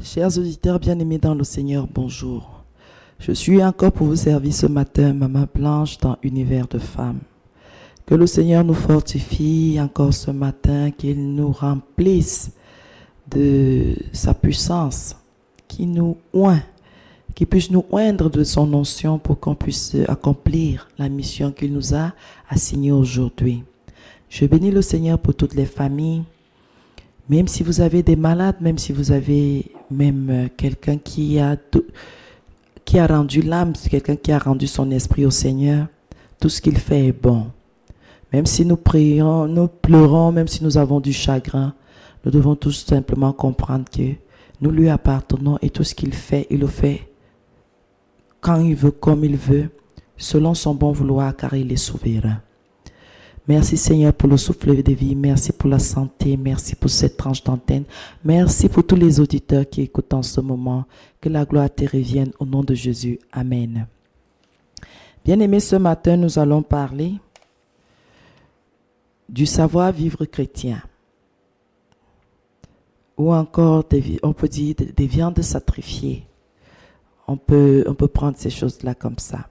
Chers auditeurs bien-aimés dans le Seigneur, bonjour. Je suis encore pour vous servir ce matin, Maman Blanche, dans Univers de femmes. Que le Seigneur nous fortifie encore ce matin, qu'il nous remplisse de sa puissance, qu'il nous oint, qu'il puisse nous oindre de son onction pour qu'on puisse accomplir la mission qu'il nous a assignée aujourd'hui. Je bénis le Seigneur pour toutes les familles. Même si vous avez des malades, même si vous avez même quelqu'un qui a rendu l'âme, quelqu'un qui a rendu son esprit au Seigneur, tout ce qu'il fait est bon. Même si nous prions, nous pleurons, même si nous avons du chagrin, nous devons tout simplement comprendre que nous lui appartenons et tout ce qu'il fait, il le fait quand il veut, comme il veut, selon son bon vouloir, car il est souverain. Merci Seigneur pour le souffle de vie, merci pour la santé, merci pour cette tranche d'antenne, merci pour tous les auditeurs qui écoutent en ce moment. Que la gloire te revienne au nom de Jésus. Amen. Bien-aimés, ce matin, nous allons parler du savoir-vivre chrétien. Ou encore, on peut dire des viandes sacrifiées. On peut prendre ces choses-là comme ça.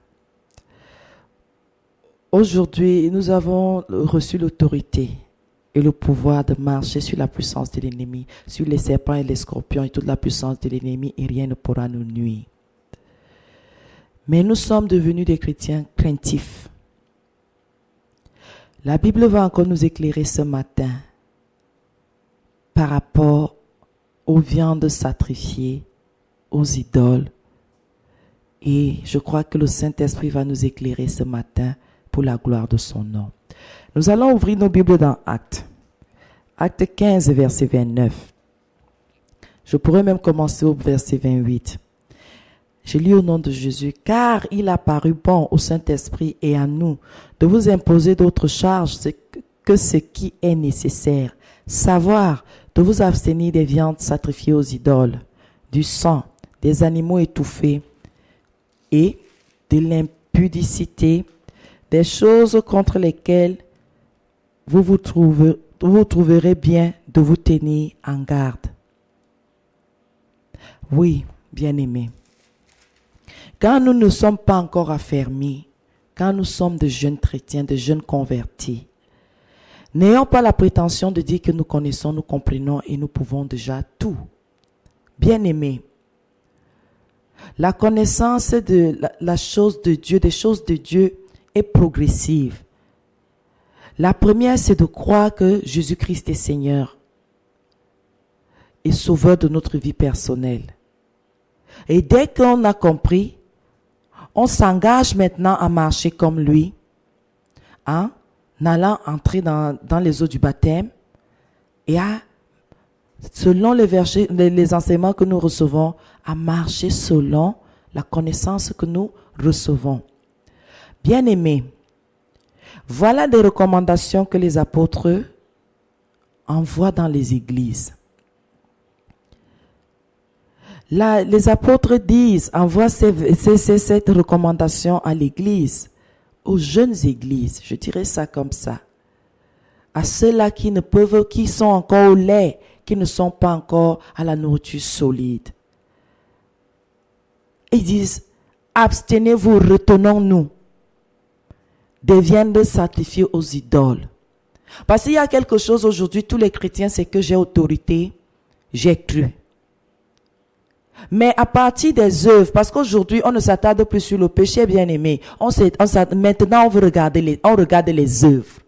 Aujourd'hui, nous avons reçu l'autorité et le pouvoir de marcher sur la puissance de l'ennemi, sur les serpents et les scorpions et toute la puissance de l'ennemi, et rien ne pourra nous nuire. Mais nous sommes devenus des chrétiens craintifs. La Bible va encore nous éclairer ce matin par rapport aux viandes sacrifiées, aux idoles. Et je crois que le Saint-Esprit va nous éclairer ce matin pour la gloire de son nom. Nous allons ouvrir nos Bibles dans Actes. Acte 15, verset 29. Je pourrais même commencer au verset 28. Je lis au nom de Jésus. « Car il a paru bon au Saint-Esprit et à nous de vous imposer d'autres charges que ce qui est nécessaire, savoir de vous abstenir des viandes sacrifiées aux idoles, du sang, des animaux étouffés et de l'impudicité, des choses contre lesquelles vous trouverez bien de vous tenir en garde. » Oui, bien-aimés, quand nous ne sommes pas encore affermis, quand nous sommes de jeunes chrétiens, de jeunes convertis, n'ayons pas la prétention de dire que nous connaissons, nous comprenons et nous pouvons déjà tout. Bien-aimés, la connaissance de la chose de Dieu, des choses de Dieu, est progressive. La première, c'est de croire que Jésus-Christ est Seigneur et Sauveur de notre vie personnelle. Et dès qu'on a compris, on s'engage maintenant à marcher comme lui, en allant entrer dans les eaux du baptême et selon les enseignements que nous recevons, à marcher selon la connaissance que nous recevons. Bien-aimés, voilà des recommandations que les apôtres envoient dans les églises. Les apôtres envoient cette recommandation à l'église, aux jeunes églises, je dirais ça comme ça, à ceux-là qui sont encore au lait, qui ne sont pas encore à la nourriture solide. Ils disent, abstenez-vous, retenons-nous des viandes sacrifiées aux idoles. Parce qu'il y a quelque chose aujourd'hui, tous les chrétiens, c'est que j'ai autorité, j'ai cru. Mais à partir des œuvres, parce qu'aujourd'hui, on ne s'attarde plus sur le péché, bien-aimé. Maintenant, on regarde les œuvres.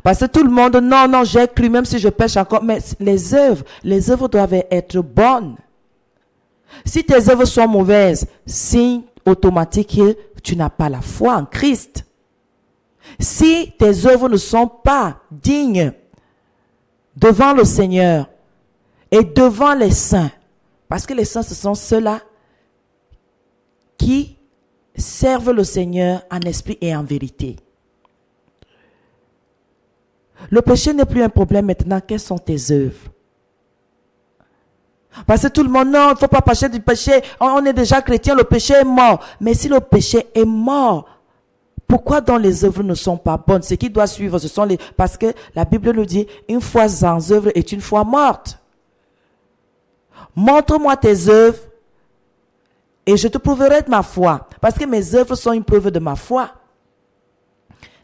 Parce que tout le monde, non, j'ai cru, même si je pêche encore. Mais les œuvres doivent être bonnes. Si tes œuvres sont mauvaises, signe automatique que tu n'as pas la foi en Christ. Si tes œuvres ne sont pas dignes devant le Seigneur et devant les saints, parce que les saints, ce sont ceux-là qui servent le Seigneur en esprit et en vérité. Le péché n'est plus un problème maintenant. Quelles sont tes œuvres? Parce que tout le monde, non, il ne faut pas passer du péché. On est déjà chrétien, le péché est mort. Mais si le péché est mort, pourquoi donc les œuvres ne sont pas bonnes? Ce qui doit suivre, ce sont les... Parce que la Bible nous dit, une foi sans œuvre est une foi morte. Montre-moi tes œuvres et je te prouverai de ma foi. Parce que mes œuvres sont une preuve de ma foi.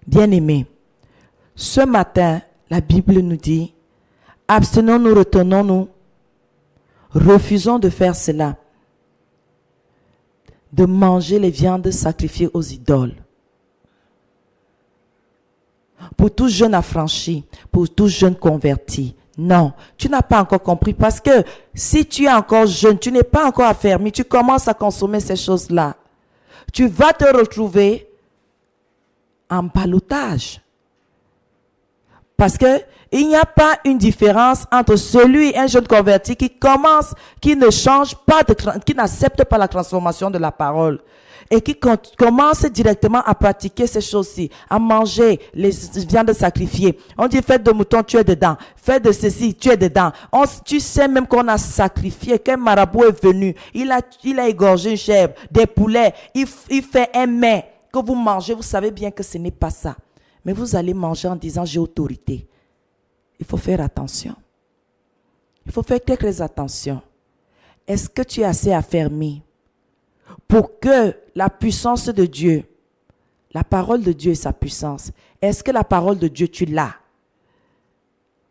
Bien-aimés, ce matin, la Bible nous dit, abstenons-nous, retenons-nous, refusons de faire cela, de manger les viandes sacrifiées aux idoles. Pour tout jeune affranchi, pour tout jeune converti, non, tu n'as pas encore compris parce que si tu es encore jeune, tu n'es pas encore affermi, tu commences à consommer ces choses-là. Tu vas te retrouver en ballottage. Parce que il n'y a pas une différence entre celui, un jeune converti qui commence, qui ne change pas, qui n'accepte pas la transformation de la parole et qui commence directement à pratiquer ces choses-ci, à manger les viandes sacrifiées. On dit fête de mouton, tu es dedans. Fête de ceci, tu es dedans. Tu sais même qu'on a sacrifié, qu'un marabout est venu. Il a égorgé une chèvre, des poulets. Il fait un mets que vous mangez. Vous savez bien que ce n'est pas ça. Mais vous allez manger en disant j'ai autorité. Il faut faire attention. Il faut faire très attention. Est-ce que tu es assez affermi pour que la puissance de Dieu, la parole de Dieu et sa puissance, est-ce que la parole de Dieu tu l'as?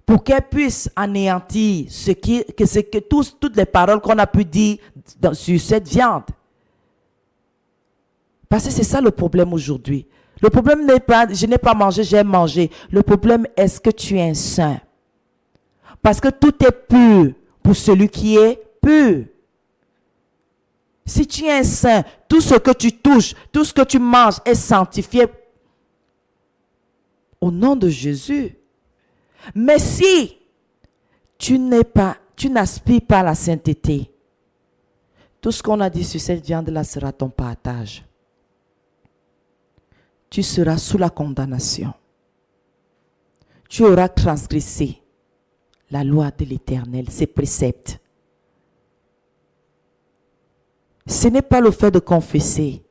Pour qu'elle puisse anéantir toutes les paroles qu'on a pu dire sur cette viande. Parce que c'est ça le problème aujourd'hui. Le problème n'est pas, je n'ai pas mangé, j'ai mangé. Le problème, est-ce que tu es un saint? Parce que tout est pur pour celui qui est pur. Si tu es un saint, tout ce que tu touches, tout ce que tu manges est sanctifié au nom de Jésus. Mais si tu n'aspires pas à la sainteté, tout ce qu'on a dit sur cette viande-là sera ton partage. Tu seras sous la condamnation. Tu auras transgressé la loi de l'Éternel, ses préceptes. Ce n'est pas le fait de confesser,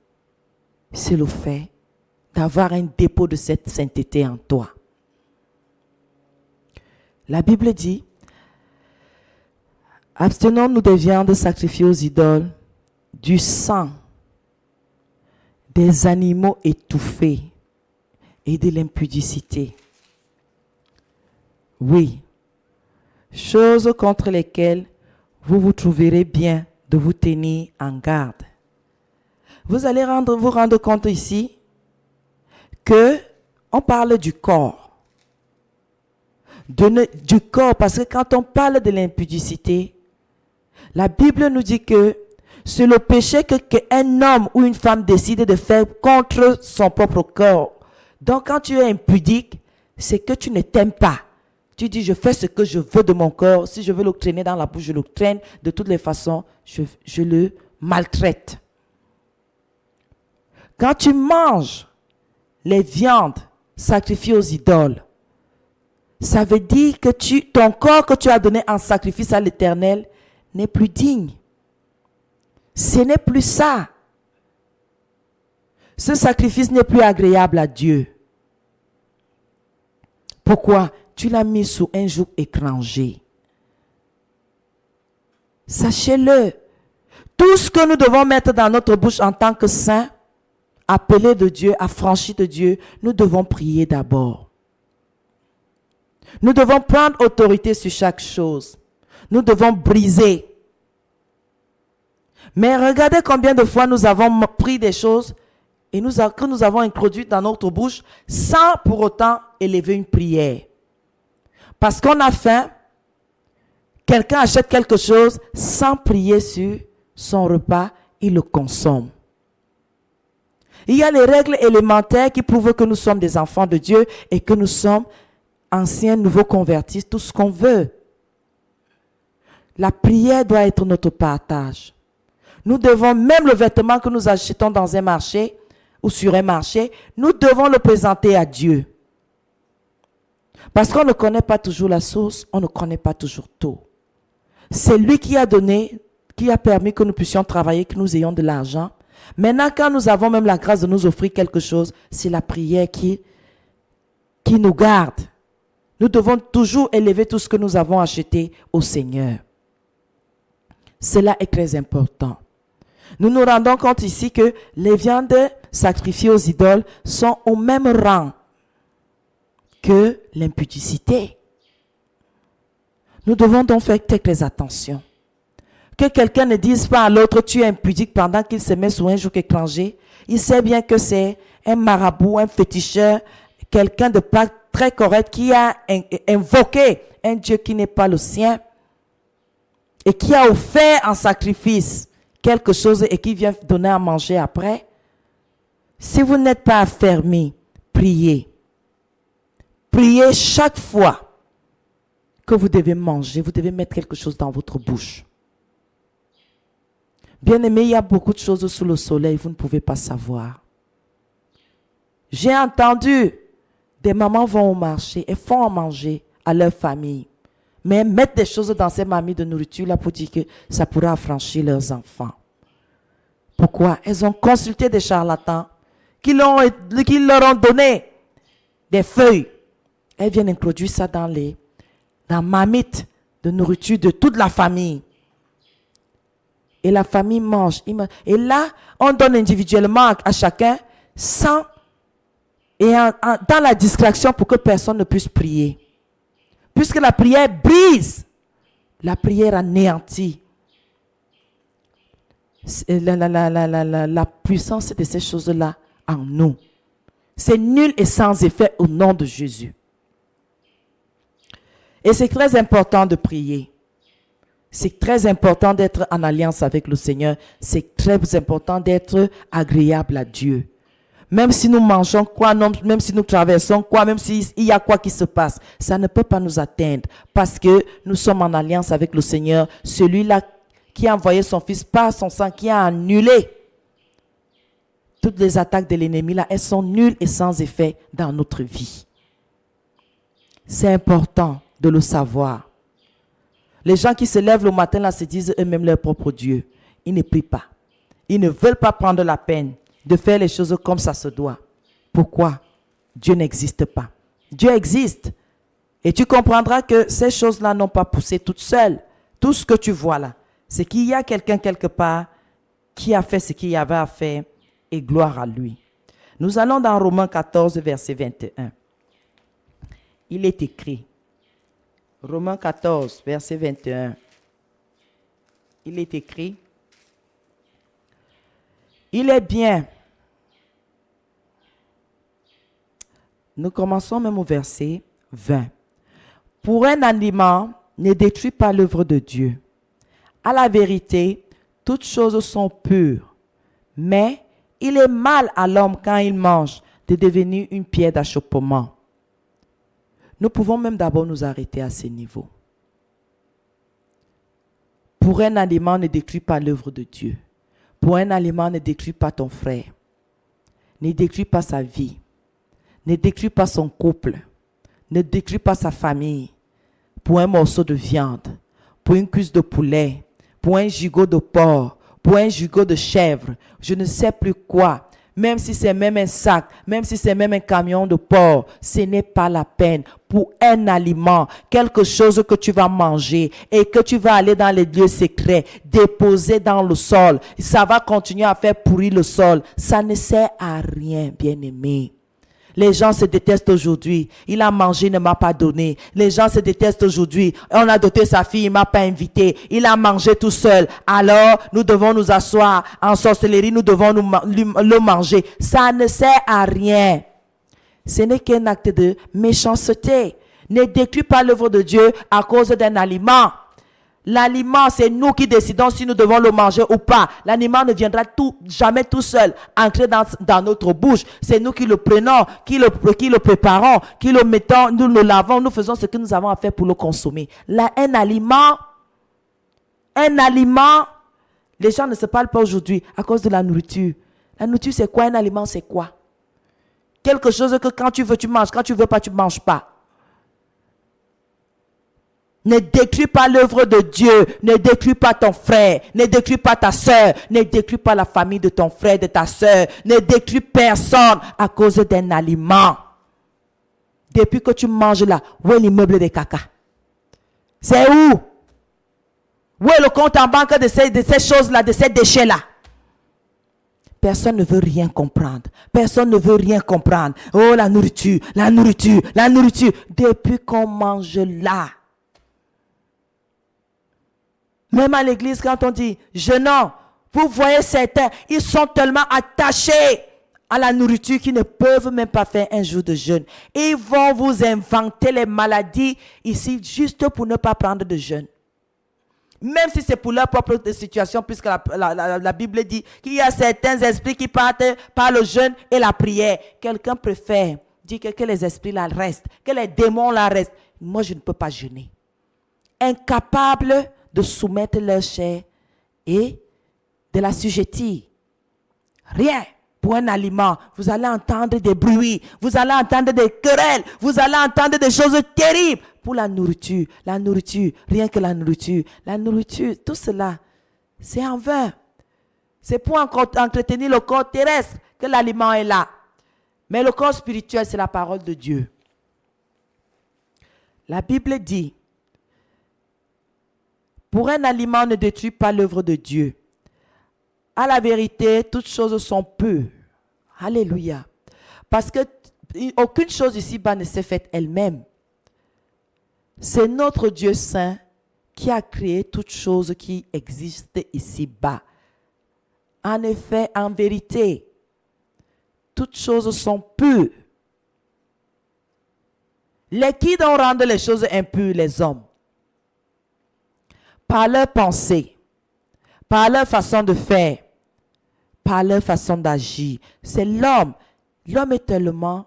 c'est le fait d'avoir un dépôt de cette sainteté en toi. La Bible dit, abstenons-nous des viandes sacrifiées aux idoles, du sang, des animaux étouffés et de l'impudicité. Oui, choses contre lesquelles vous vous trouverez bien de vous tenir en garde. Vous allez vous rendre compte ici que on parle du corps. Du corps, parce que quand on parle de l'impudicité, la Bible nous dit que c'est le péché qu'un homme ou une femme décide de faire contre son propre corps. Donc quand tu es impudique, c'est que tu ne t'aimes pas. Tu dis, je fais ce que je veux de mon corps. Si je veux le traîner dans la bouche, je le traîne. De toutes les façons, je le maltraite. Quand tu manges les viandes sacrifiées aux idoles, ça veut dire que ton corps que tu as donné en sacrifice à l'Éternel n'est plus digne. Ce n'est plus ça. Ce sacrifice n'est plus agréable à Dieu. Pourquoi? Tu l'as mis sous un joug étranger. Sachez-le, tout ce que nous devons mettre dans notre bouche en tant que saints, appelés de Dieu, affranchis de Dieu, nous devons prier d'abord. Nous devons prendre autorité sur chaque chose. Nous devons briser. Mais regardez combien de fois nous avons pris des choses et que nous avons introduites dans notre bouche sans pour autant élever une prière. Parce qu'on a faim, quelqu'un achète quelque chose sans prier sur son repas, il le consomme. Il y a les règles élémentaires qui prouvent que nous sommes des enfants de Dieu et que nous sommes anciens, nouveaux convertis, tout ce qu'on veut. La prière doit être notre partage. Nous devons, même le vêtement que nous achetons dans un marché ou sur un marché, nous devons le présenter à Dieu. Parce qu'on ne connaît pas toujours la source, on ne connaît pas toujours tout. C'est lui qui a donné, qui a permis que nous puissions travailler, que nous ayons de l'argent. Maintenant, quand nous avons même la grâce de nous offrir quelque chose, c'est la prière qui nous garde. Nous devons toujours élever tout ce que nous avons acheté au Seigneur. Cela est très important. Nous nous rendons compte ici que les viandes sacrifiées aux idoles sont au même rang que l'impudicité. Nous devons donc faire très attention. Que quelqu'un ne dise pas à l'autre « tu es impudique » pendant qu'il se met sur un joug étranger. Il sait bien que c'est un marabout, un féticheur, quelqu'un de pas très correct qui a invoqué un Dieu qui n'est pas le sien et qui a offert en sacrifice quelque chose et qui vient donner à manger après. Si vous n'êtes pas affermi, priez. Priez chaque fois que vous devez manger, vous devez mettre quelque chose dans votre bouche. Bien-aimé, il y a beaucoup de choses sous le soleil, vous ne pouvez pas savoir. J'ai entendu, des mamans vont au marché et font à manger à leur famille. Mais mettre des choses dans ces mamies de nourriture là pour dire que ça pourra affranchir leurs enfants. Pourquoi? Elles ont consulté des charlatans qui leur ont donné des feuilles. Elles viennent introduire ça dans mamites de nourriture de toute la famille. Et la famille mange. Et là, on donne individuellement à chacun sans et dans la distraction pour que personne ne puisse prier. Puisque la prière brise, la prière anéantit. La puissance de ces choses-là en nous. C'est nul et sans effet au nom de Jésus. Et c'est très important de prier. C'est très important d'être en alliance avec le Seigneur. C'est très important d'être agréable à Dieu. Même si nous mangeons quoi, même si nous traversons quoi, même s'il y a quoi qui se passe, ça ne peut pas nous atteindre parce que nous sommes en alliance avec le Seigneur, celui-là qui a envoyé son Fils par son sang, qui a annulé toutes les attaques de l'ennemi là, elles sont nulles et sans effet dans notre vie. C'est important de le savoir. Les gens qui se lèvent le matin là se disent eux-mêmes leur propre Dieu. Ils ne prient pas. Ils ne veulent pas prendre la peine de faire les choses comme ça se doit. Pourquoi? Dieu n'existe pas. Dieu existe. Et tu comprendras que ces choses-là n'ont pas poussé toutes seules. Tout ce que tu vois là, c'est qu'il y a quelqu'un quelque part qui a fait ce qu'il y avait à faire et gloire à lui. Nous allons dans Romains 14, verset 21. Il est écrit, Romains 14, verset 21, il est écrit, il est bien. Nous commençons même au verset 20. Pour un aliment, ne détruis pas l'œuvre de Dieu. À la vérité, toutes choses sont pures, mais il est mal à l'homme quand il mange de devenir une pierre d'achoppement. Nous pouvons même d'abord nous arrêter à ce niveau. Pour un aliment, ne détruis pas l'œuvre de Dieu. Pour un aliment, ne détruis pas ton frère. Ne détruis pas sa vie. Ne détruis pas son couple. Ne détruis pas sa famille. Pour un morceau de viande, pour une cuisse de poulet, pour un gigot de porc, pour un gigot de chèvre, je ne sais plus quoi. Même si c'est même un sac, même si c'est même un camion de porc, ce n'est pas la peine. Pour un aliment, quelque chose que tu vas manger et que tu vas aller dans les lieux secrets, déposer dans le sol, ça va continuer à faire pourrir le sol. Ça ne sert à rien, bien-aimé. Les gens se détestent aujourd'hui. Il a mangé, il ne m'a pas donné. Les gens se détestent aujourd'hui. On a doté sa fille, il ne m'a pas invité. Il a mangé tout seul. Alors, nous devons nous asseoir en sorcellerie, nous devons le manger. Ça ne sert à rien. Ce n'est qu'un acte de méchanceté. Ne détruis pas l'œuvre de Dieu à cause d'un aliment. L'aliment, c'est nous qui décidons si nous devons le manger ou pas. L'aliment ne viendra jamais tout seul entrer dans notre bouche. C'est nous qui le prenons, qui le préparons, qui le mettons, nous le lavons, nous faisons ce que nous avons à faire pour le consommer. Là, un aliment, les gens ne se parlent pas aujourd'hui à cause de la nourriture. La nourriture, c'est quoi? Un aliment, c'est quoi? Quelque chose que quand tu veux, tu manges. Quand tu veux pas, tu ne manges pas. Ne détruis pas l'œuvre de Dieu. Ne détruis pas ton frère. Ne détruis pas ta soeur. Ne détruis pas la famille de ton frère, de ta soeur. Ne détruis personne à cause d'un aliment. Depuis que tu manges là, où est l'immeuble de caca? C'est où? Où est le compte en banque de ces choses-là, de ces déchets-là? Personne ne veut rien comprendre. Personne ne veut rien comprendre. Oh, la nourriture, la nourriture, la nourriture. Depuis qu'on mange là. Même à l'église, quand on dit jeûne, vous voyez certains, ils sont tellement attachés à la nourriture qu'ils ne peuvent même pas faire un jour de jeûne. Ils vont vous inventer les maladies ici juste pour ne pas prendre de jeûne. Même si c'est pour leur propre situation, puisque la Bible dit qu'il y a certains esprits qui partent par le jeûne et la prière. Quelqu'un préfère dire que les esprits là restent, que les démons là restent. Moi, je ne peux pas jeûner. Incapable de soumettre leur chair et de l'assujettir. Rien pour un aliment. Vous allez entendre des bruits, vous allez entendre des querelles, vous allez entendre des choses terribles. Pour la nourriture, rien que la nourriture, tout cela, c'est en vain. C'est pour entretenir le corps terrestre que l'aliment est là. Mais le corps spirituel, c'est la parole de Dieu. La Bible dit, pour un aliment ne détruit pas l'œuvre de Dieu. À la vérité, toutes choses sont pures. Alléluia. Parce que aucune chose ici-bas ne s'est faite elle-même. C'est notre Dieu saint qui a créé toutes choses qui existent ici-bas. En effet, en vérité, toutes choses sont pures. Lesquels ont rendu les choses impures, les hommes? Par leur pensée, par leur façon de faire, par leur façon d'agir. C'est l'homme. L'homme est tellement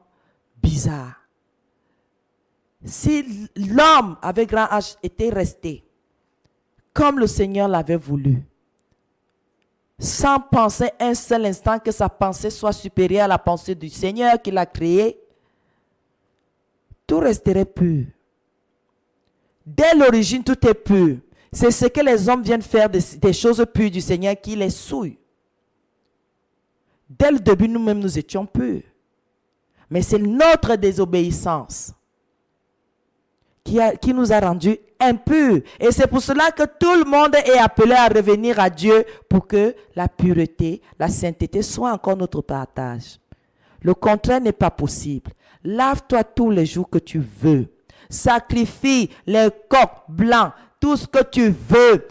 bizarre. Si l'homme avec grand H était resté comme le Seigneur l'avait voulu, sans penser un seul instant que sa pensée soit supérieure à la pensée du Seigneur qui l'a créé, tout resterait pur. Dès l'origine, tout est pur. C'est ce que les hommes viennent faire des choses pures du Seigneur qui les souillent. Dès le début, nous-mêmes, nous étions purs. Mais c'est notre désobéissance qui nous a rendus impurs. Et c'est pour cela que tout le monde est appelé à revenir à Dieu pour que la pureté, la sainteté soit encore notre partage. Le contraire n'est pas possible. Lave-toi tous les jours que tu veux. Sacrifie les coqs blancs, tout ce que tu veux.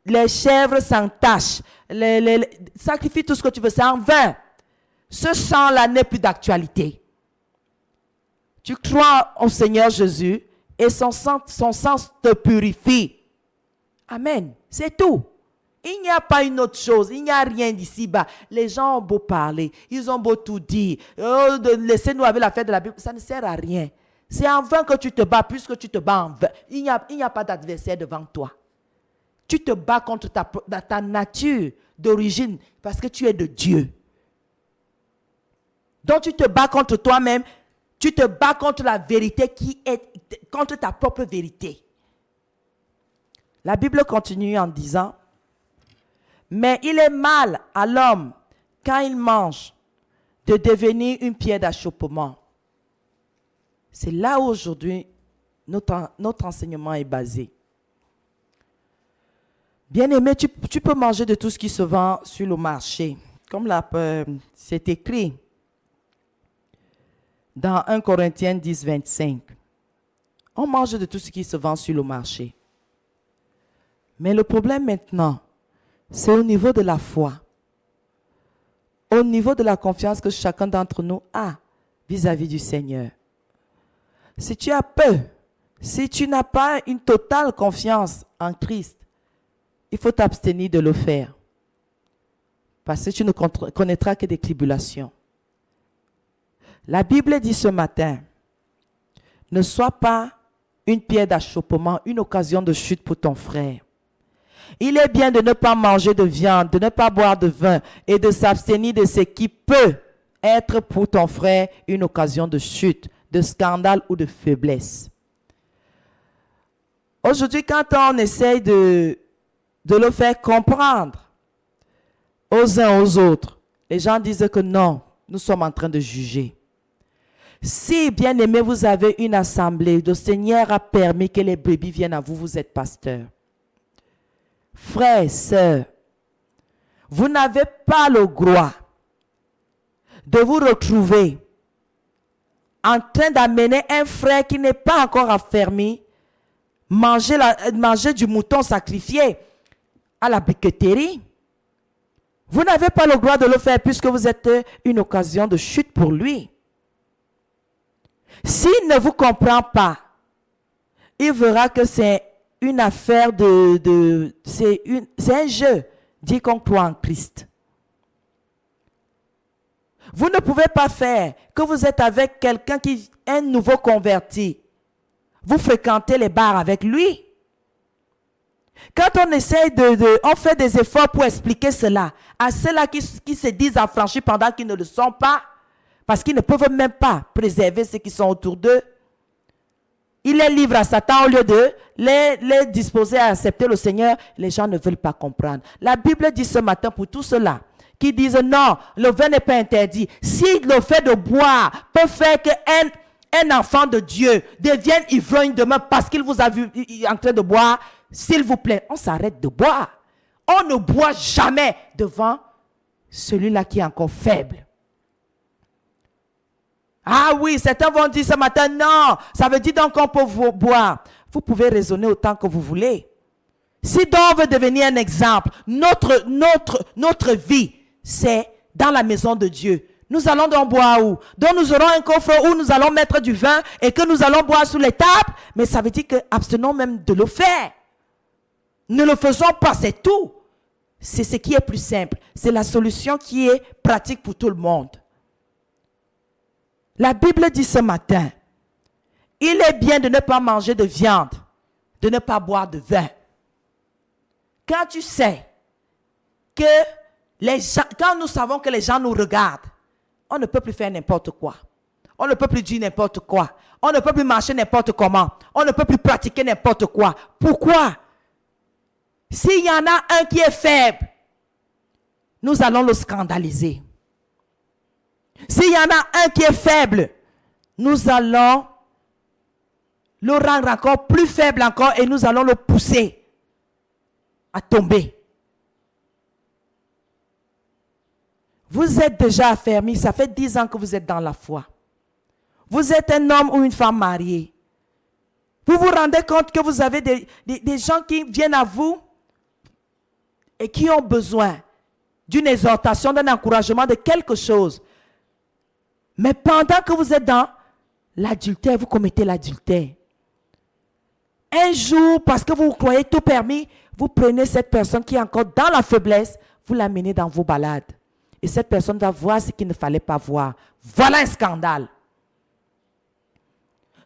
Les chèvres sans tache. Sacrifie tout ce que tu veux. C'est en vain. Ce sang-là n'est plus d'actualité. Tu crois au Seigneur Jésus et son sang te purifie. Amen. C'est tout. Il n'y a pas une autre chose. Il n'y a rien d'ici-bas. Les gens ont beau parler. Ils ont beau tout dire. Oh, laissez-nous avec la fête de la Bible. Ça ne sert à rien. C'est en vain que tu te bats puisque tu te bats en vain. Il n'y a pas d'adversaire devant toi. Tu te bats contre ta nature d'origine parce que tu es de Dieu. Donc tu te bats contre toi-même. Tu te bats contre la vérité qui est contre ta propre vérité. La Bible continue en disant, mais il est mal à l'homme quand il mange de devenir une pierre d'achoppement. C'est là où aujourd'hui notre enseignement est basé. Bien-aimé, tu peux manger de tout ce qui se vend sur le marché. Comme c'est écrit dans 1 Corinthiens 10, 25. On mange de tout ce qui se vend sur le marché. Mais le problème maintenant, c'est au niveau de la foi. Au niveau de la confiance que chacun d'entre nous a vis-à-vis du Seigneur. Si tu as peu, si tu n'as pas une totale confiance en Christ, il faut t'abstenir de le faire. Parce que tu ne connaîtras que des tribulations. La Bible dit ce matin, ne sois pas une pierre d'achoppement, une occasion de chute pour ton frère. Il est bien de ne pas manger de viande, de ne pas boire de vin et de s'abstenir de ce qui peut être pour ton frère une occasion de chute, de scandale ou de faiblesse. Aujourd'hui, quand on essaye de le faire comprendre aux uns aux autres, les gens disent que non, nous sommes en train de juger. Si, bien aimé, vous avez une assemblée, le Seigneur a permis que les brebis viennent à vous, vous êtes pasteur. Frères et sœurs, vous n'avez pas le droit de vous retrouver en train d'amener un frère qui n'est pas encore affermi, manger du mouton sacrifié à la briqueterie. Vous n'avez pas le droit de le faire puisque vous êtes une occasion de chute pour lui. S'il ne vous comprend pas, il verra que c'est une affaire c'est un jeu, dit qu'on croit en Christ. Vous ne pouvez pas faire que vous êtes avec quelqu'un qui est un nouveau converti. Vous fréquentez les bars avec lui. Quand on essaie on fait des efforts pour expliquer cela à ceux-là qui se disent affranchis pendant qu'ils ne le sont pas, parce qu'ils ne peuvent même pas préserver ceux qui sont autour d'eux. Il les livre à Satan au lieu de les disposer à accepter le Seigneur. Les gens ne veulent pas comprendre. La Bible dit ce matin pour tous ceux-là qui disent non, le vin n'est pas interdit. Si le fait de boire peut faire qu'un enfant de Dieu devienne ivrogne demain parce qu'il vous a vu en train de boire, s'il vous plaît, on s'arrête de boire. On ne boit jamais devant celui-là qui est encore faible. Ah oui, certains vont dire ce matin, non, ça veut dire donc qu'on peut boire. Vous pouvez raisonner autant que vous voulez. Si donc on veut devenir un exemple, notre vie, c'est dans la maison de Dieu. Nous allons donc boire où? Donc nous aurons un coffre où nous allons mettre du vin et que nous allons boire sous les tables. Mais ça veut dire que abstenons même de le faire. Ne le faisons pas, c'est tout. C'est ce qui est plus simple. C'est la solution qui est pratique pour tout le monde. La Bible dit ce matin, il est bien de ne pas manger de viande, de ne pas boire de vin. Quand tu sais que quand nous savons que les gens nous regardent, on ne peut plus faire n'importe quoi. On ne peut plus dire n'importe quoi. On ne peut plus marcher n'importe comment. On ne peut plus pratiquer n'importe quoi. Pourquoi? S'il y en a un qui est faible, nous allons le scandaliser. S'il y en a un qui est faible, nous allons le rendre encore plus faible encore et nous allons le pousser à tomber. Vous êtes déjà affermi, ça fait 10 ans que vous êtes dans la foi. Vous êtes un homme ou une femme mariée. Vous vous rendez compte que vous avez des gens qui viennent à vous et qui ont besoin d'une exhortation, d'un encouragement, de quelque chose. Mais pendant que vous êtes dans l'adultère, vous commettez l'adultère. Un jour, parce que vous croyez tout permis, vous prenez cette personne qui est encore dans la faiblesse, vous l'amenez dans vos balades. Et cette personne va voir ce qu'il ne fallait pas voir. Voilà un scandale.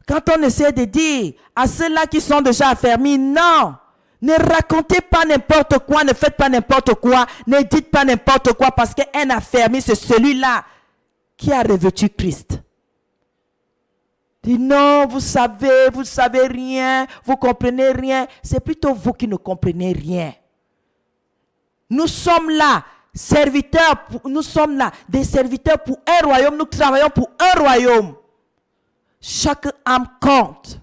Quand on essaie de dire à ceux-là qui sont déjà affermis, non, ne racontez pas n'importe quoi, ne faites pas n'importe quoi, ne dites pas n'importe quoi, parce qu'un affermi, c'est celui-là qui a revêtu Christ. Dit non, vous savez rien, vous comprenez rien. C'est plutôt vous qui ne comprenez rien. Nous sommes là, serviteurs, nous sommes là, des serviteurs pour un royaume, nous travaillons pour un royaume. Chaque âme compte.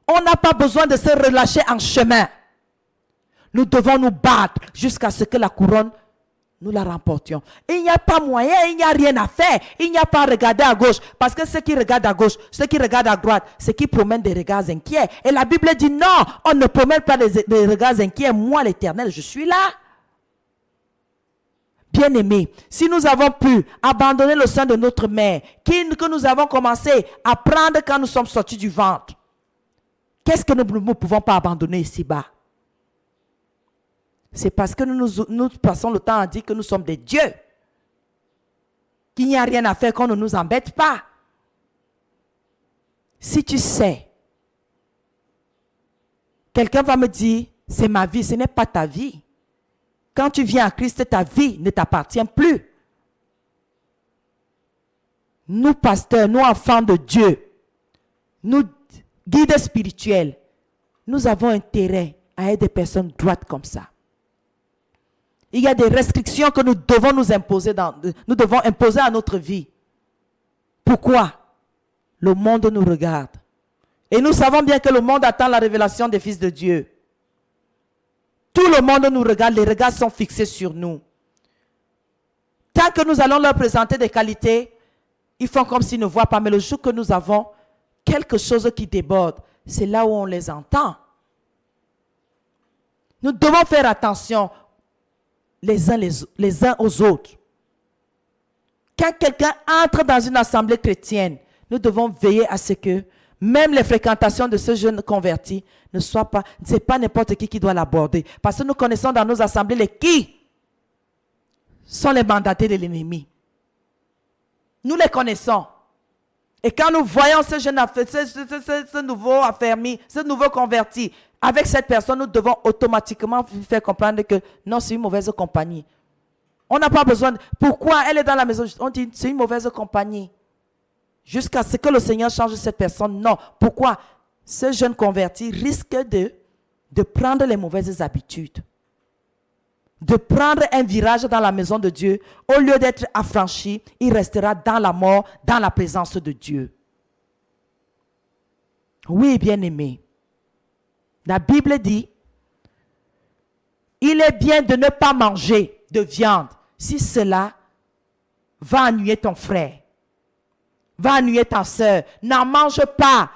On n'a pas besoin de se relâcher en chemin. Nous devons nous battre jusqu'à ce que la couronne, nous la remportions. Il n'y a pas moyen, il n'y a rien à faire. Il n'y a pas à regarder à gauche. Parce que ceux qui regardent à gauche, ceux qui regardent à droite, ceux qui promènent des regards inquiets. Et la Bible dit non, on ne promène pas des regards inquiets. Moi, l'Éternel, je suis là. Bien-aimés, si nous avons pu abandonner le sein de notre mère, que nous avons commencé à prendre quand nous sommes sortis du ventre, qu'est-ce que nous ne pouvons pas abandonner ici-bas? C'est parce que nous passons le temps à dire que nous sommes des dieux. Qu'il n'y a rien à faire, qu'on ne nous embête pas. Si tu sais, quelqu'un va me dire, c'est ma vie, ce n'est pas ta vie. Quand tu viens à Christ, ta vie ne t'appartient plus. Nous, pasteurs, nous, enfants de Dieu, nous, guides spirituels, nous avons intérêt à être des personnes droites comme ça. Il y a des restrictions que nous devons nous imposer, nous devons imposer à notre vie. Pourquoi? Le monde nous regarde. Et nous savons bien que le monde attend la révélation des fils de Dieu. Tout le monde nous regarde, les regards sont fixés sur nous. Tant que nous allons leur présenter des qualités, ils font comme s'ils ne voient pas. Mais le jour que nous avons quelque chose qui déborde, c'est là où on les entend. Nous devons faire attention les uns aux autres. Quand quelqu'un entre dans une assemblée chrétienne, nous devons veiller à ce que même les fréquentations de ce jeune converti ne soient pas, ce n'est pas n'importe qui doit l'aborder. Parce que nous connaissons dans nos assemblées les qui sont les mandatés de l'ennemi. Nous les connaissons. Et quand nous voyons ce jeune ce nouveau affermi, ce nouveau converti, avec cette personne, nous devons automatiquement faire comprendre que non, c'est une mauvaise compagnie. On n'a pas besoin de... Pourquoi elle est dans la maison? On dit c'est une mauvaise compagnie. Jusqu'à ce que le Seigneur change cette personne. Non. Pourquoi? Ce jeune converti risque de prendre les mauvaises habitudes. De prendre un virage dans la maison de Dieu. Au lieu d'être affranchi, il restera dans la mort, dans la présence de Dieu. Oui, bien-aimé. La Bible dit, il est bien de ne pas manger de viande si cela va ennuyer ton frère, va ennuyer ta soeur. N'en mange pas.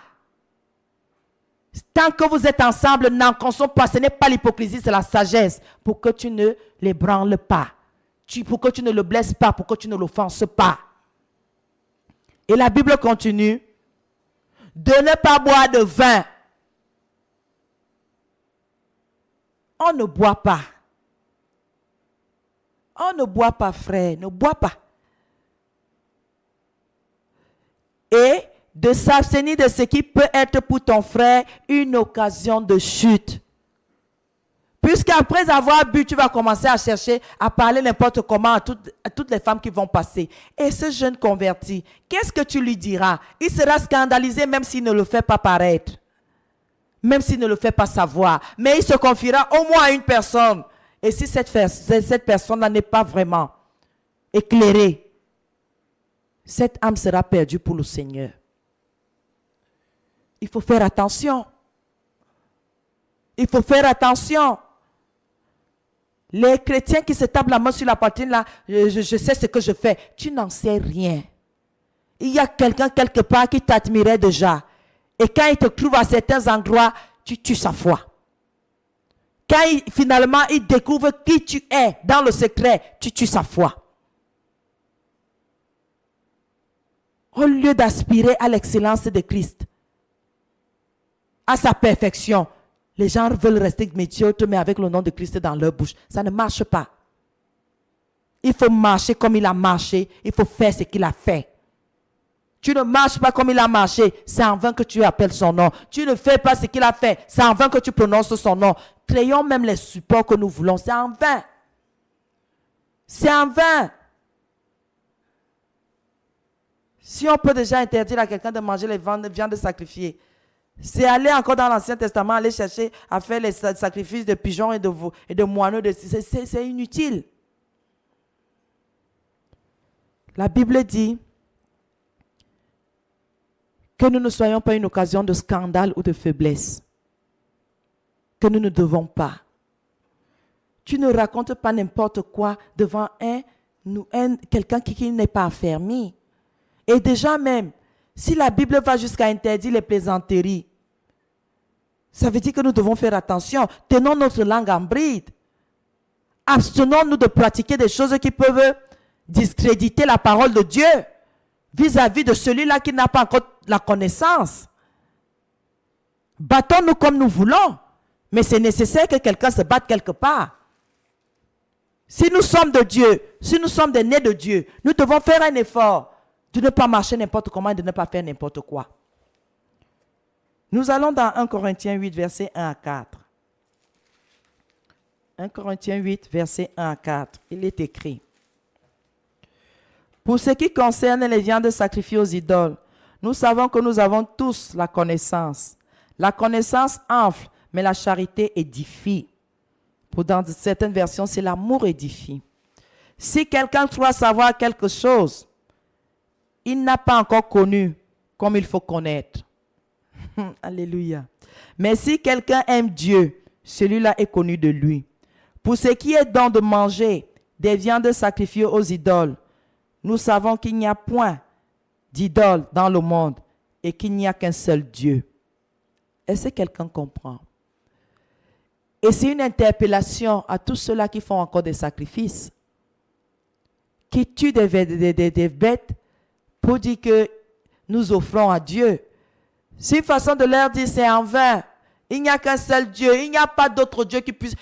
Tant que vous êtes ensemble, n'en consomme pas. Ce n'est pas l'hypocrisie, c'est la sagesse. Pour que tu ne l'ébranles pas. Pour que tu ne le blesses pas, pour que tu ne l'offenses pas. Et la Bible continue. De ne pas boire de vin. On ne boit pas. On ne boit pas, frère. Ne bois pas. Et de s'abstenir de ce qui peut être pour ton frère une occasion de chute. Puisqu'après avoir bu, tu vas commencer à chercher, à parler n'importe comment à toutes les femmes qui vont passer. Et ce jeune converti, qu'est-ce que tu lui diras? Il sera scandalisé même s'il ne le fait pas paraître. Même s'il ne le fait pas savoir. Mais il se confiera au moins à une personne. Et si cette personne-là n'est pas vraiment éclairée, cette âme sera perdue pour le Seigneur. Il faut faire attention. Il faut faire attention. Les chrétiens qui se tapent la main sur la poitrine, là, je sais ce que je fais. Tu n'en sais rien. Il y a quelqu'un quelque part qui t'admirait déjà. Et quand il te trouve à certains endroits, tu tues sa foi. Quand finalement il découvre qui tu es dans le secret, tu tues sa foi. Au lieu d'aspirer à l'excellence de Christ, à sa perfection, les gens veulent rester médiocres, mais avec le nom de Christ dans leur bouche. Ça ne marche pas. Il faut marcher comme il a marché. Il faut faire ce qu'il a fait. Tu ne marches pas comme il a marché. C'est en vain que tu appelles son nom. Tu ne fais pas ce qu'il a fait. C'est en vain que tu prononces son nom. Créons même les supports que nous voulons. C'est en vain. C'est en vain. Si on peut déjà interdire à quelqu'un de manger les viandes sacrifiées, c'est aller encore dans l'Ancien Testament, aller chercher à faire les sacrifices de pigeons et de moineaux. C'est inutile. La Bible dit que nous ne soyons pas une occasion de scandale ou de faiblesse. Que nous ne devons pas. Tu ne racontes pas n'importe quoi devant quelqu'un qui n'est pas affermi. Et déjà même, si la Bible va jusqu'à interdire les plaisanteries, ça veut dire que nous devons faire attention. Tenons notre langue en bride. Abstenons-nous de pratiquer des choses qui peuvent discréditer la parole de Dieu vis-à-vis de celui-là qui n'a pas encore la connaissance. Battons-nous comme nous voulons, mais c'est nécessaire que quelqu'un se batte quelque part. Si nous sommes de Dieu, si nous sommes des nés de Dieu, nous devons faire un effort de ne pas marcher n'importe comment et de ne pas faire n'importe quoi. Nous allons dans 1 Corinthiens 8, versets 1 à 4. 1 Corinthiens 8, versets 1 à 4. Il est écrit. Pour ce qui concerne les viandes sacrifiées aux idoles, nous savons que nous avons tous la connaissance. La connaissance enfle, mais la charité édifie. Dans certaines versions, c'est l'amour édifie. Si quelqu'un croit savoir quelque chose, il n'a pas encore connu comme il faut connaître. Alléluia. Mais si quelqu'un aime Dieu, celui-là est connu de lui. Pour ce qui est donc de manger des viandes sacrifiées aux idoles, nous savons qu'il n'y a point d'idole dans le monde et qu'il n'y a qu'un seul Dieu. Est-ce que quelqu'un comprend? Et c'est une interpellation à tous ceux-là qui font encore des sacrifices, qui tuent des bêtes pour dire que nous offrons à Dieu. C'est une façon de leur dire c'est en vain. Il n'y a qu'un seul Dieu. Il n'y a pas d'autre Dieu qui puisse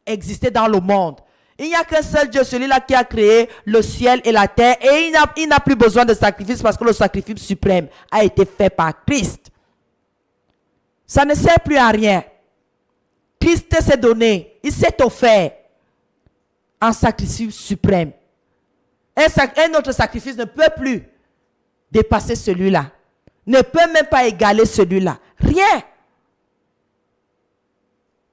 exister dans le monde. Il n'y a qu'un seul Dieu, celui-là qui a créé le ciel et la terre. Et il n'a plus besoin de sacrifice parce que le sacrifice suprême a été fait par Christ. Ça ne sert plus à rien. Christ s'est donné. Il s'est offert en sacrifice suprême. Un autre sacrifice ne peut plus dépasser celui-là. Ne peut même pas égaler celui-là. Rien.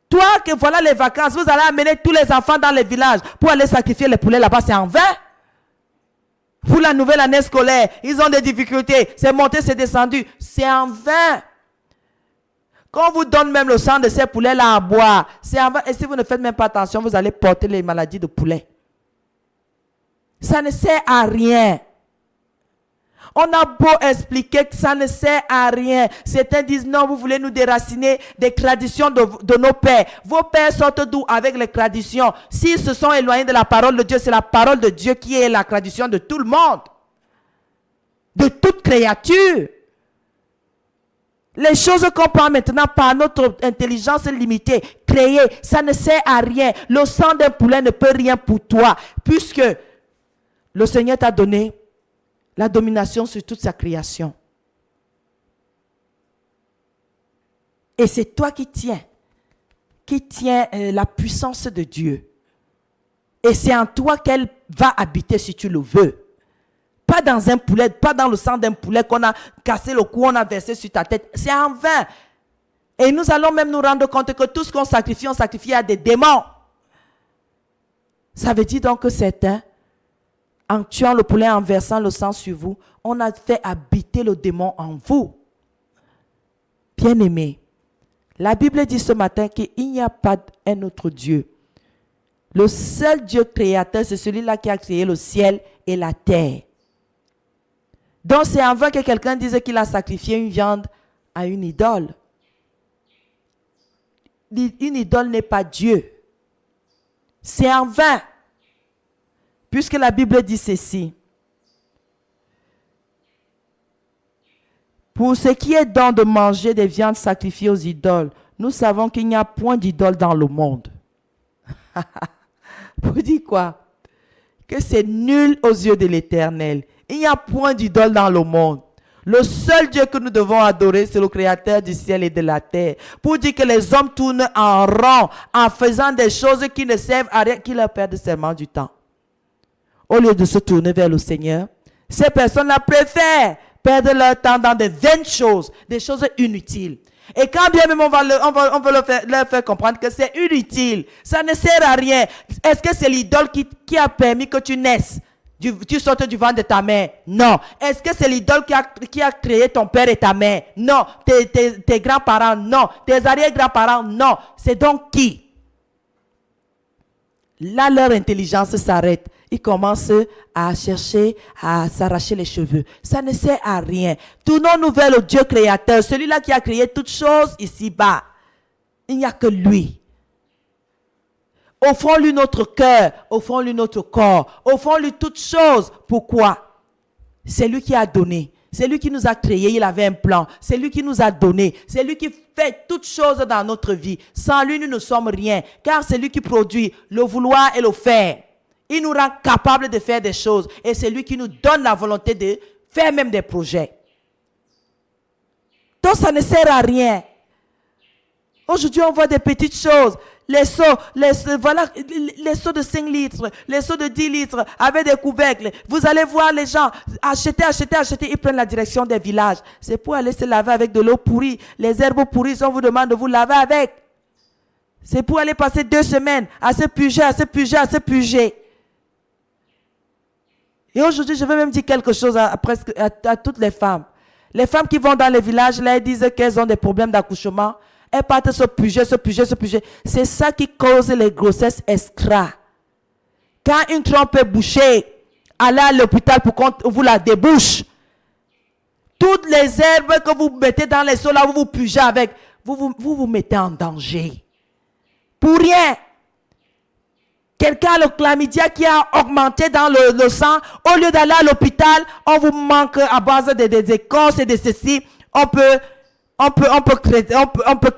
Toi, que voilà les vacances, vous allez amener tous les enfants dans les villages pour aller sacrifier les poulets là-bas, c'est en vain. Pour la nouvelle année scolaire, ils ont des difficultés. C'est monté, c'est descendu. C'est en vain. Quand on vous donne même le sang de ces poulets-là à boire, c'est en vain. Et si vous ne faites même pas attention, vous allez porter les maladies de poulet. Ça ne sert à rien. On a beau expliquer que ça ne sert à rien. Certains disent non, vous voulez nous déraciner des traditions de nos pères. Vos pères sortent d'où avec les traditions? S'ils se sont éloignés de la parole de Dieu, c'est la parole de Dieu qui est la tradition de tout le monde. De toute créature. Les choses qu'on prend maintenant par notre intelligence limitée, créée, ça ne sert à rien. Le sang d'un poulet ne peut rien pour toi, puisque le Seigneur t'a donné la domination sur toute sa création. Et c'est toi qui tiens la puissance de Dieu. Et c'est en toi qu'elle va habiter si tu le veux. Pas dans un poulet, pas dans le sang d'un poulet qu'on a cassé le cou, on a versé sur ta tête. C'est en vain. Et nous allons même nous rendre compte que tout ce qu'on sacrifie, on sacrifie à des démons. Ça veut dire donc que certains, en tuant le poulet, en versant le sang sur vous, on a fait habiter le démon en vous. Bien-aimés, la Bible dit ce matin qu'il n'y a pas un autre Dieu. Le seul Dieu créateur, c'est celui-là qui a créé le ciel et la terre. Donc c'est en vain que quelqu'un dise qu'il a sacrifié une viande à une idole. Une idole n'est pas Dieu. C'est en vain. Puisque la Bible dit ceci. Pour ce qui est donc de manger des viandes sacrifiées aux idoles, nous savons qu'il n'y a point d'idole dans le monde. Pour dire quoi? Que c'est nul aux yeux de l'Éternel. Il n'y a point d'idole dans le monde. Le seul Dieu que nous devons adorer, c'est le Créateur du ciel et de la terre. Pour dire que les hommes tournent en rond en faisant des choses qui ne servent à rien, qui leur perdent seulement du temps. Au lieu de se tourner vers le Seigneur, ces personnes-là préfèrent perdre leur temps dans des vaines choses, des choses inutiles. Et quand bien même on va leur faire comprendre que c'est inutile, ça ne sert à rien. Est-ce que c'est l'idole qui a permis que tu naisses? Tu sortes du ventre de ta mère? Non. Est-ce que c'est l'idole qui a créé ton père et ta mère? Non. Tes grands-parents? Non. Tes arrière-grands-parents? Non. C'est donc qui? Là, leur intelligence s'arrête. Ils commencent à chercher à s'arracher les cheveux. Ça ne sert à rien. Tournons-nous vers le Dieu créateur, celui-là qui a créé toutes choses ici-bas. Il n'y a que lui. Offrons-lui notre cœur, offrons-lui notre corps, offrons-lui toutes choses. Pourquoi? C'est lui qui a donné. C'est lui qui nous a créés, il avait un plan. C'est lui qui nous a donné. C'est lui qui fait toutes choses dans notre vie. Sans lui, nous ne sommes rien. Car c'est lui qui produit le vouloir et le faire. Il nous rend capables de faire des choses. Et c'est lui qui nous donne la volonté de faire même des projets. Donc ça ne sert à rien. Aujourd'hui, on voit des petites choses. Les seaux de 5 litres, les seaux de 10 litres avec des couvercles. Vous allez voir les gens acheter. Ils prennent la direction des villages. C'est pour aller se laver avec de l'eau pourrie. Les herbes pourries, on vous demande de vous laver avec. C'est pour aller passer 2 semaines à se puger. Et aujourd'hui, je vais même dire quelque chose à toutes les femmes. Les femmes qui vont dans les villages, là, elles disent qu'elles ont des problèmes d'accouchement. Elles partent se puger. C'est ça qui cause les grossesses extra. Quand une trompe est bouchée, allez à l'hôpital pour qu'on vous la débouche. Toutes les herbes que vous mettez dans les seaux, là, vous pugez avec, vous mettez en danger. Pour rien. Quelqu'un a le chlamydia qui a augmenté dans le sang. Au lieu d'aller à l'hôpital, on vous manque à base des écorces et de ceci. On peut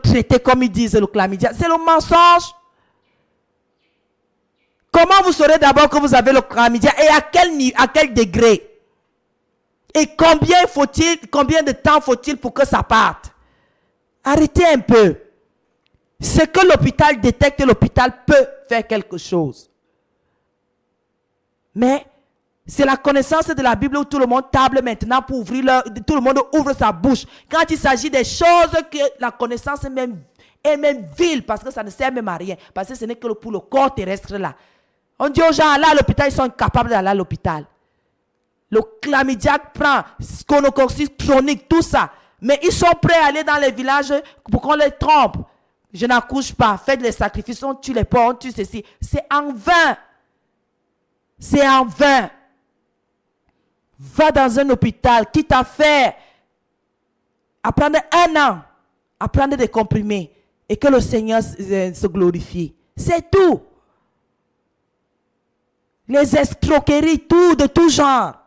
traiter comme ils disent le chlamydia. C'est le mensonge. Comment vous saurez d'abord que vous avez le chlamydia et à quel degré? Et combien de temps faut-il pour que ça parte? Arrêtez un peu. Ce que l'hôpital détecte, l'hôpital peut faire quelque chose. Mais c'est la connaissance de la Bible où tout le monde table maintenant pour ouvrir tout le monde ouvre sa bouche. Quand il s'agit des choses que la connaissance est même vile parce que ça ne sert même à rien. Parce que ce n'est que pour le corps terrestre là. On dit aux gens, allez à l'hôpital, ils sont incapables d'aller à l'hôpital. Le chlamydia prend, gonorrhée chronique, tout ça. Mais ils sont prêts à aller dans les villages pour qu'on les trompe. Je n'accouche pas, faites les sacrifices, on tue les porcs, on tue ceci. C'est en vain. C'est en vain. Va dans un hôpital, quitte à faire, à prendre 1 an, à prendre des comprimés et que le Seigneur se glorifie. C'est tout. Les escroqueries, de tout genre.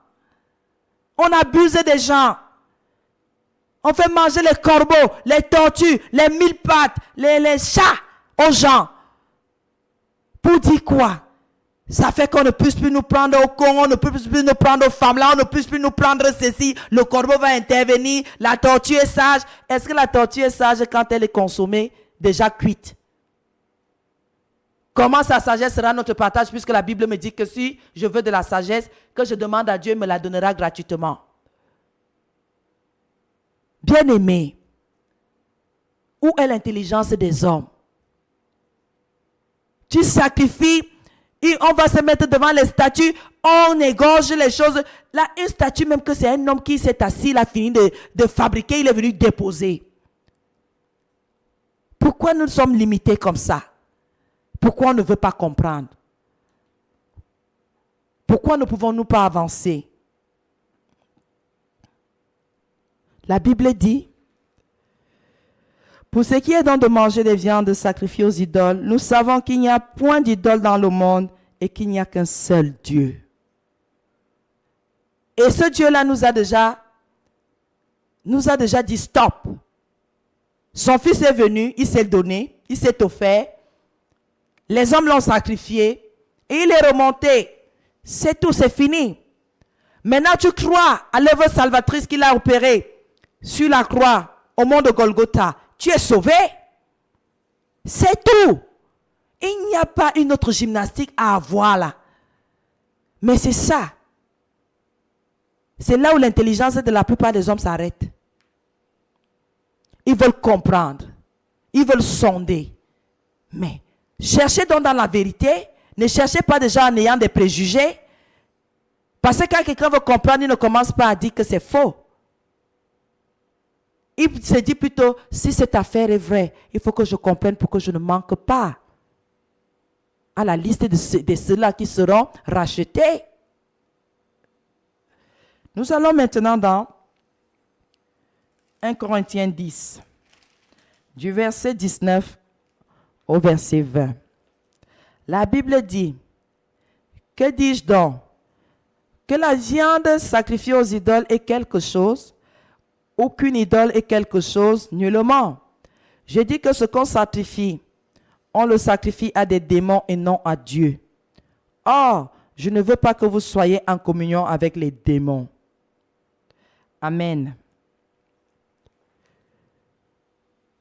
On abuse des gens. On fait manger les corbeaux, les tortues, les 1000 pattes, les chats aux gens. Pour dire quoi? Ça fait qu'on ne puisse plus nous prendre au con, on ne puisse plus nous prendre aux femmes là, on ne puisse plus nous prendre ceci. Le corbeau va intervenir, la tortue est sage. Est-ce que la tortue est sage quand elle est consommée, déjà cuite? Comment sa sagesse sera notre partage puisque la Bible me dit que si je veux de la sagesse, que je demande à Dieu, il me la donnera gratuitement. Bien-aimé, où est l'intelligence des hommes? Tu sacrifies, et on va se mettre devant les statues, on égorge les choses. Là, une statue, même que c'est un homme qui s'est assis, il a fini de fabriquer, il est venu déposer. Pourquoi nous sommes limités comme ça? Pourquoi on ne veut pas comprendre? Pourquoi ne pouvons-nous pas avancer? La Bible dit, pour ce qui est donc de manger des viandes sacrifiées aux idoles, nous savons qu'il n'y a point d'idole dans le monde et qu'il n'y a qu'un seul Dieu. Et ce Dieu-là nous a déjà dit stop. Son fils est venu, il s'est donné, il s'est offert. Les hommes l'ont sacrifié et il est remonté. C'est tout, c'est fini. Maintenant tu crois à l'œuvre salvatrice qu'il a opérée sur la croix au mont de Golgotha. Tu es sauvé. C'est tout. Il n'y a pas une autre gymnastique à avoir là. Mais c'est ça. C'est là où l'intelligence de la plupart des hommes s'arrête. Ils veulent comprendre. Ils veulent sonder. Mais cherchez donc dans la vérité. Ne cherchez pas déjà en ayant des préjugés. Parce que quand quelqu'un veut comprendre, il ne commence pas à dire que c'est faux. Il se dit plutôt, si cette affaire est vraie, il faut que je comprenne pour que je ne manque pas à la liste de ceux-là qui seront rachetés. Nous allons maintenant dans 1 Corinthiens 10, du verset 19 au verset 20. La Bible dit, que dis-je donc? Que la viande sacrifiée aux idoles est quelque chose? Aucune idole est quelque chose, nullement. Je dis que ce qu'on sacrifie, on le sacrifie à des démons et non à Dieu. Or, je ne veux pas que vous soyez en communion avec les démons. Amen.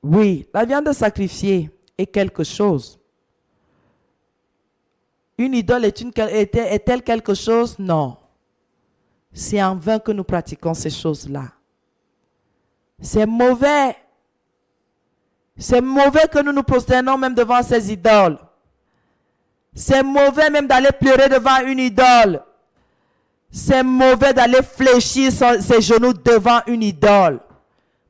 Oui, la viande sacrifiée est quelque chose. Une idole est-elle quelque chose? Non. C'est en vain que nous pratiquons ces choses-là. C'est mauvais. C'est mauvais que nous nous prosternons même devant ces idoles. C'est mauvais même d'aller pleurer devant une idole. C'est mauvais d'aller fléchir ses genoux devant une idole.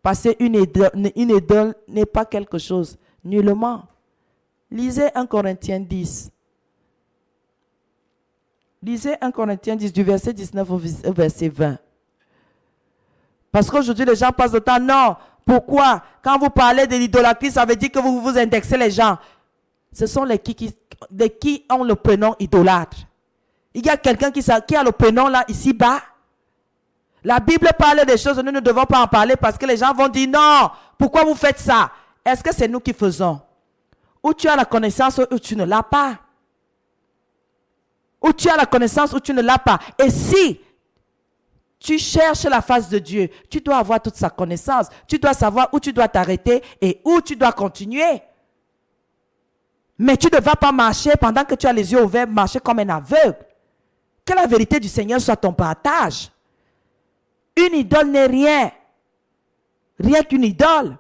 Parce qu'une idole n'est pas quelque chose, nullement. Lisez 1 Corinthiens 10. Lisez 1 Corinthiens 10, du verset 19 au verset 20. Parce qu'aujourd'hui, les gens passent le temps. Non. Pourquoi? Quand vous parlez de l'idolâtrie, ça veut dire que vous vous indexez les gens. Ce sont les qui ont le prénom idolâtre. Il y a quelqu'un qui a le prénom là, ici-bas. La Bible parle des choses, nous ne devons pas en parler parce que les gens vont dire non. Pourquoi vous faites ça? Est-ce que c'est nous qui faisons? Ou tu as la connaissance ou tu ne l'as pas. Ou tu as la connaissance ou tu ne l'as pas. Et si tu cherches la face de Dieu, tu dois avoir toute sa connaissance. Tu dois savoir où tu dois t'arrêter et où tu dois continuer. Mais tu ne vas pas marcher pendant que tu as les yeux ouverts, marcher comme un aveugle. Que la vérité du Seigneur soit ton partage. Une idole n'est rien. Rien qu'une idole.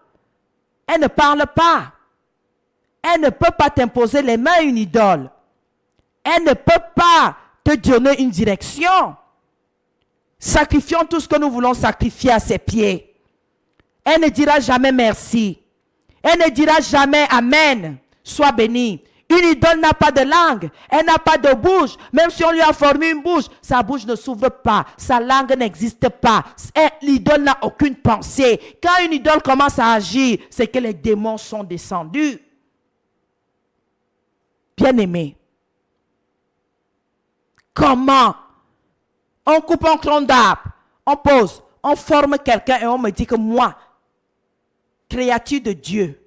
Elle ne parle pas. Elle ne peut pas t'imposer les mains une idole. Elle ne peut pas te donner une direction. Sacrifions tout ce que nous voulons sacrifier à ses pieds. Elle ne dira jamais merci. Elle ne dira jamais amen. Sois béni. Une idole n'a pas de langue. Elle n'a pas de bouche. Même si on lui a formé une bouche, sa bouche ne s'ouvre pas. Sa langue n'existe pas. L'idole n'a aucune pensée. Quand une idole commence à agir, c'est que les démons sont descendus. Bien-aimé, comment on coupe un tronc d'arbre, on pose, on forme quelqu'un et on me dit que moi, créature de Dieu,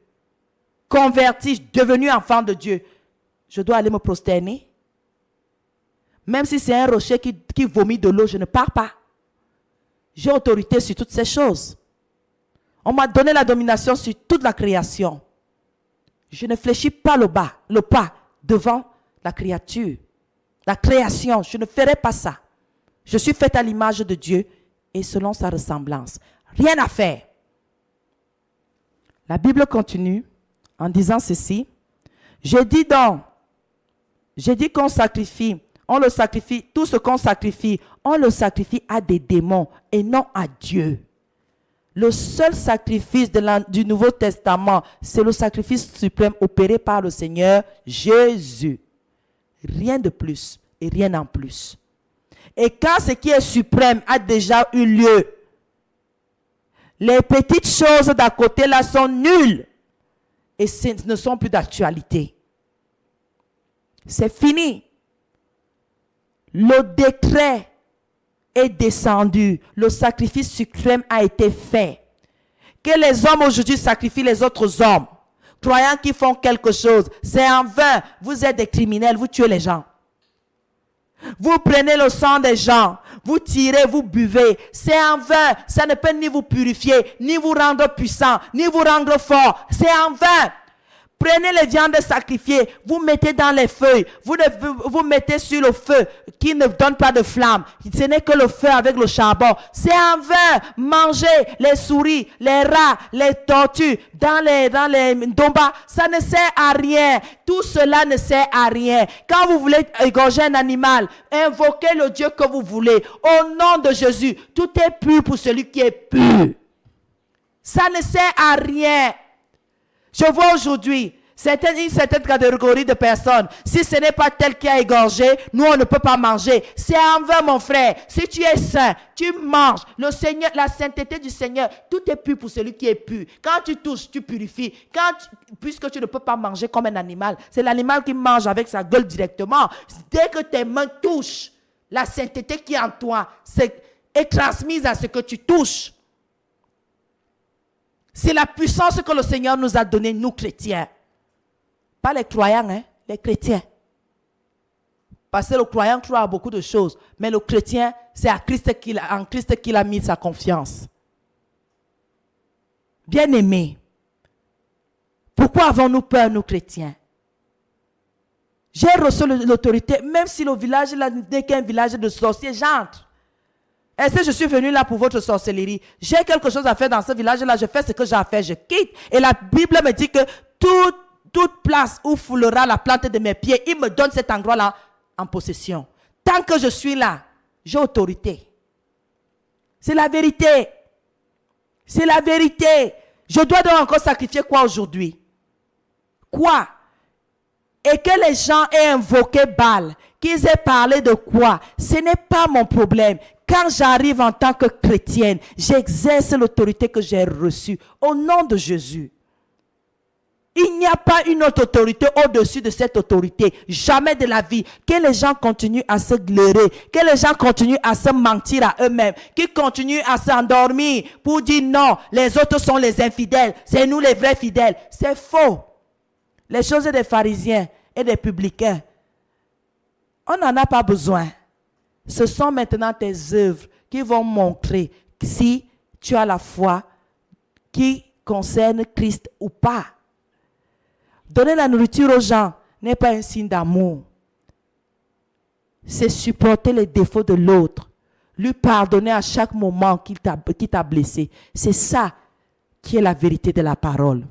converti, devenu enfant de Dieu, je dois aller me prosterner. Même si c'est un rocher qui vomit de l'eau, je ne pars pas. J'ai autorité sur toutes ces choses. On m'a donné la domination sur toute la création. Je ne fléchis pas le pas devant la créature. La création, je ne ferai pas ça. Je suis faite à l'image de Dieu et selon sa ressemblance. Rien à faire. La Bible continue en disant ceci. Je dis qu'on sacrifie, on le sacrifie, tout ce qu'on sacrifie, on le sacrifie à des démons et non à Dieu. Le seul sacrifice du Nouveau Testament, c'est le sacrifice suprême opéré par le Seigneur Jésus. Rien de plus et rien en plus. Et quand ce qui est suprême a déjà eu lieu, les petites choses d'à côté là sont nulles et ne sont plus d'actualité. C'est fini. Le décret est descendu. Le sacrifice suprême a été fait. Que les hommes aujourd'hui sacrifient les autres hommes, croyant qu'ils font quelque chose, c'est en vain. Vous êtes des criminels, vous tuez les gens. Vous prenez le sang des gens, vous tirez, vous buvez. C'est en vain. Ça ne peut ni vous purifier, ni vous rendre puissant, ni vous rendre fort. C'est en vain. Prenez les viandes sacrifiées, vous mettez dans les feuilles, vous mettez sur le feu qui ne donne pas de flamme. Ce n'est que le feu avec le charbon. C'est en vain. Mangez les souris, les rats, les tortues dans les ndombas. Ça ne sert à rien. Tout cela ne sert à rien. Quand vous voulez égorger un animal, invoquez le Dieu que vous voulez. Au nom de Jésus, tout est pur pour celui qui est pur. Ça ne sert à rien. Je vois aujourd'hui une certaine catégorie de personnes. Si ce n'est pas tel qui a égorgé, nous on ne peut pas manger. C'est en vain, mon frère. Si tu es saint, tu manges. Le Seigneur, la sainteté du Seigneur, tout est pur pour celui qui est pur. Quand tu touches, tu purifies. Puisque tu ne peux pas manger comme un animal, c'est l'animal qui mange avec sa gueule directement. Dès que tes mains touchent, la sainteté qui est en toi est transmise à ce que tu touches. C'est la puissance que le Seigneur nous a donnée, nous chrétiens. Pas les croyants, hein, les chrétiens. Parce que le croyant croit à beaucoup de choses. Mais le chrétien, c'est en Christ qu'il a mis sa confiance. Bien-aimés, pourquoi avons-nous peur, nous chrétiens? J'ai reçu l'autorité, même si le village n'est qu'un village de sorciers, j'entre. Est-ce que je suis venu là pour votre sorcellerie? J'ai quelque chose à faire dans ce village-là, je fais ce que j'ai à faire, je quitte. Et la Bible me dit que toute place où foulera la plante de mes pieds, il me donne cet endroit-là en possession. Tant que je suis là, j'ai autorité. C'est la vérité. C'est la vérité. Je dois donc encore sacrifier quoi aujourd'hui? Quoi? Et que les gens aient invoqué Baal, qu'ils aient parlé de quoi? Ce n'est pas mon problème. Quand j'arrive en tant que chrétienne, j'exerce l'autorité que j'ai reçue au nom de Jésus. Il n'y a pas une autre autorité au-dessus de cette autorité. Jamais de la vie. Que les gens continuent à se glairer. Que les gens continuent à se mentir à eux-mêmes. Qu'ils continuent à s'endormir pour dire non, les autres sont les infidèles. C'est nous les vrais fidèles. C'est faux. Les choses des pharisiens et des publicains, on n'en a pas besoin. Ce sont maintenant tes œuvres qui vont montrer si tu as la foi qui concerne Christ ou pas. Donner la nourriture aux gens n'est pas un signe d'amour. C'est supporter les défauts de l'autre. Lui pardonner à chaque moment qu'il t'a blessé. C'est ça qui est la vérité de la parole.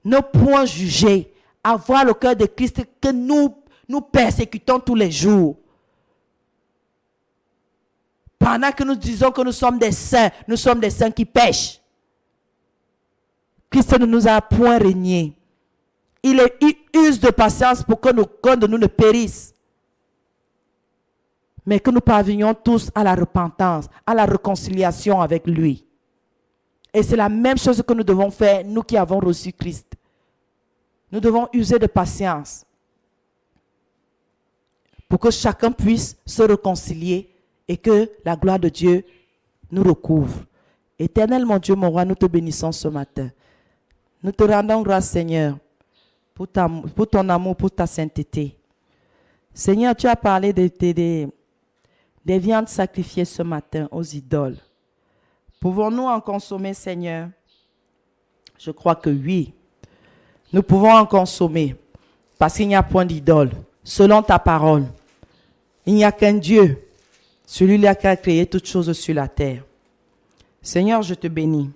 Ne point juger. Avoir le cœur de Christ que nous persécutons tous les jours. Pendant que nous disons que nous sommes des saints qui pêchent. Christ ne nous a point régné. Il use de patience pour que nos cœurs de nous ne périssent. Mais que nous parvenions tous à la repentance, à la réconciliation avec lui. Et c'est la même chose que nous devons faire, nous qui avons reçu Christ. Nous devons user de patience pour que chacun puisse se réconcilier et que la gloire de Dieu nous recouvre. Éternel mon Dieu, mon roi, nous te bénissons ce matin. Nous te rendons grâce, Seigneur, pour ton amour, pour ta sainteté. Seigneur, tu as parlé des viandes sacrifiées ce matin aux idoles. Pouvons-nous en consommer, Seigneur? Je crois que oui. Nous pouvons en consommer parce qu'il n'y a point d'idole. Selon ta parole, il n'y a qu'un Dieu, celui-là qui a créé toutes choses sur la terre. Seigneur, je te bénis.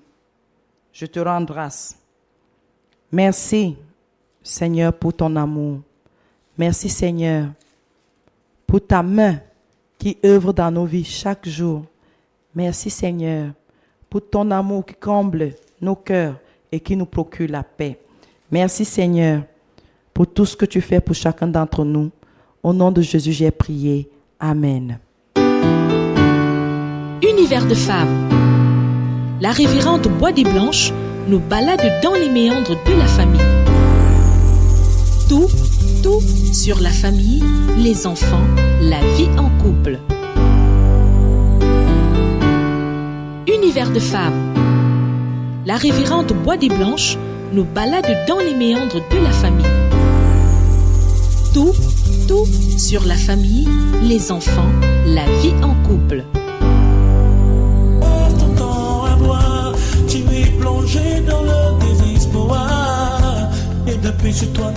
Je te rends grâce. Merci, Seigneur, pour ton amour. Merci, Seigneur, pour ta main qui œuvre dans nos vies chaque jour. Merci, Seigneur, pour ton amour qui comble nos cœurs et qui nous procure la paix. Merci, Seigneur, pour tout ce que tu fais pour chacun d'entre nous. Au nom de Jésus, j'ai prié. Amen. Univers de femmes. La révérende Bois des Blanches nous balade dans les méandres de la famille. Tout sur la famille, les enfants, la vie en couple. Univers de femmes. La révérende Bois des Blanches nous balade dans les méandres de la famille. Tout sur la famille, les enfants, la vie en couple. Ton temps à boire, tu es plongé dans le désespoir. Et depuis sur toi